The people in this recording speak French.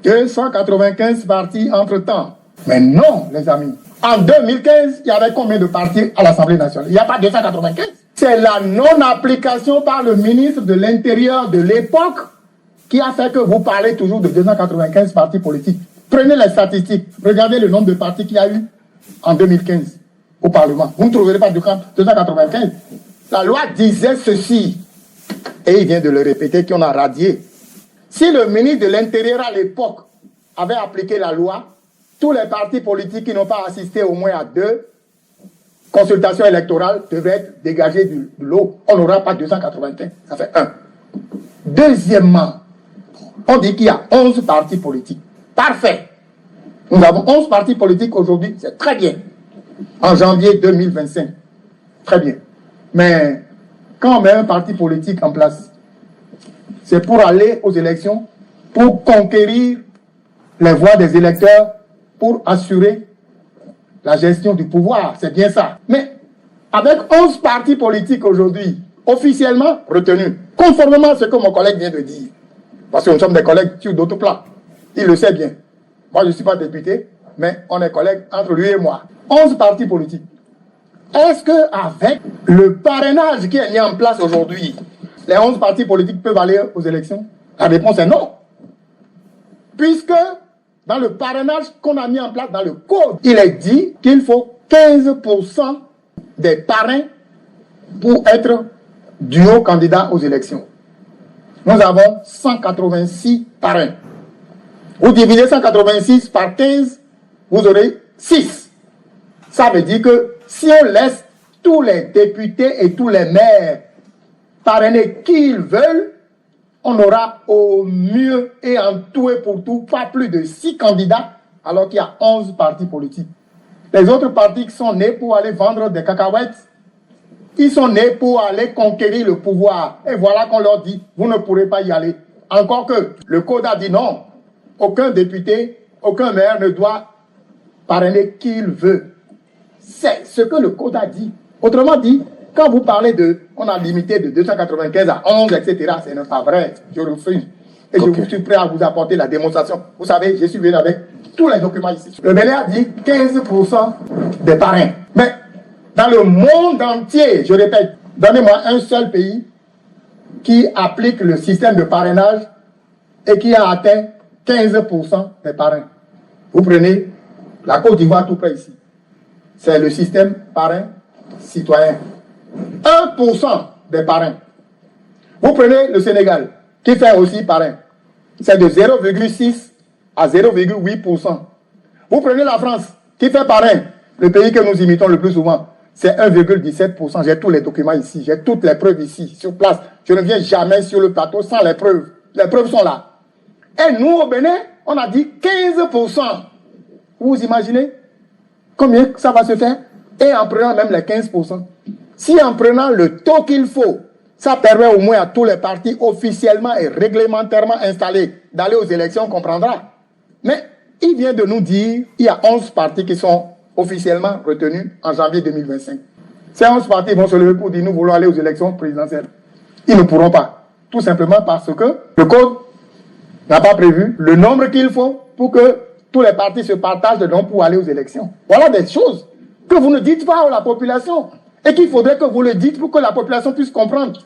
295 partis entre-temps. Mais non, les amis. En 2015, il y avait combien de partis à l'Assemblée nationale? Il n'y a pas 295. C'est la non-application par le ministre de l'Intérieur de l'époque qui a fait que vous parlez toujours de 295 partis politiques. Prenez les statistiques. Regardez le nombre de partis qu'il y a eu en 2015 au Parlement. Vous ne trouverez pas 295. La loi disait ceci. Et il vient de le répéter qu'on a radié. Si le ministre de l'Intérieur à l'époque avait appliqué la loi, tous les partis politiques qui n'ont pas assisté au moins à 2 consultations électorales devraient être dégagés du lot. On n'aura pas 295. Ça fait 1. Deuxièmement, on dit qu'il y a 11 partis politiques. Parfait. Nous avons 11 partis politiques aujourd'hui. C'est très bien. En janvier 2025. Très bien. Mais quand on met un parti politique en place, c'est pour aller aux élections, pour conquérir les voix des électeurs, pour assurer la gestion du pouvoir. C'est bien ça. Mais avec 11 partis politiques aujourd'hui, officiellement retenus, conformément à ce que mon collègue vient de dire, parce que nous sommes des collègues sur d'autres plans, il le sait bien. Moi, je ne suis pas député, mais on est collègues entre lui et moi. 11 partis politiques. Est-ce qu'avec le parrainage qui est mis en place aujourd'hui, les 11 partis politiques peuvent aller aux élections? La réponse est non. Puisque dans le parrainage qu'on a mis en place dans le code, il est dit qu'il faut 15% des parrains pour être duo candidat aux élections. Nous avons 186 parrains. Vous divisez 186 par 15, vous aurez 6. Ça veut dire que si on laisse tous les députés et tous les maires parrainer qui ils veulent, on aura au mieux et en tout et pour tout pas plus de 6 candidats alors qu'il y a 11 partis politiques. Les autres partis qui sont nés pour aller vendre des cacahuètes, ils sont nés pour aller conquérir le pouvoir. Et voilà qu'on leur dit, vous ne pourrez pas y aller. Encore que le code a dit non. Aucun député, aucun maire ne doit parrainer qui il veut. C'est ce que le code a dit. Autrement dit, quand vous parlez on a limité de 295 à 11, etc., ce n'est pas vrai. Je refuse. Et je suis prêt à vous apporter la démonstration. Vous savez, je suis venu avec tous les documents ici. Le Bénin a dit 15% des parrains. Mais dans le monde entier, je répète, donnez-moi un seul pays qui applique le système de parrainage et qui a atteint 15% des parrains. Vous prenez la Côte d'Ivoire tout près ici. C'est le système parrain citoyen. 1% des parrains. Vous prenez le Sénégal, qui fait aussi parrain. C'est de 0,6 à 0,8%. Vous prenez la France, qui fait parrain, le pays que nous imitons le plus souvent. C'est 1,17%. J'ai tous les documents ici, j'ai toutes les preuves ici, sur place. Je ne viens jamais sur le plateau sans les preuves. Les preuves sont là. Et nous, au Bénin, on a dit 15%. Vous imaginez combien ça va se faire? Et en prenant même les 15%. Si en prenant le taux qu'il faut, ça permet au moins à tous les partis officiellement et réglementairement installés d'aller aux élections, on comprendra. Mais il vient de nous dire qu'il y a 11 partis qui sont officiellement retenus en janvier 2025. Ces 11 partis vont se lever pour dire nous voulons aller aux élections présidentielles. Ils ne pourront pas. Tout simplement parce que le code n'a pas prévu le nombre qu'il faut pour que tous les partis se partagent le nom pour aller aux élections. Voilà des choses que vous ne dites pas à la population et qu'il faudrait que vous le dites pour que la population puisse comprendre.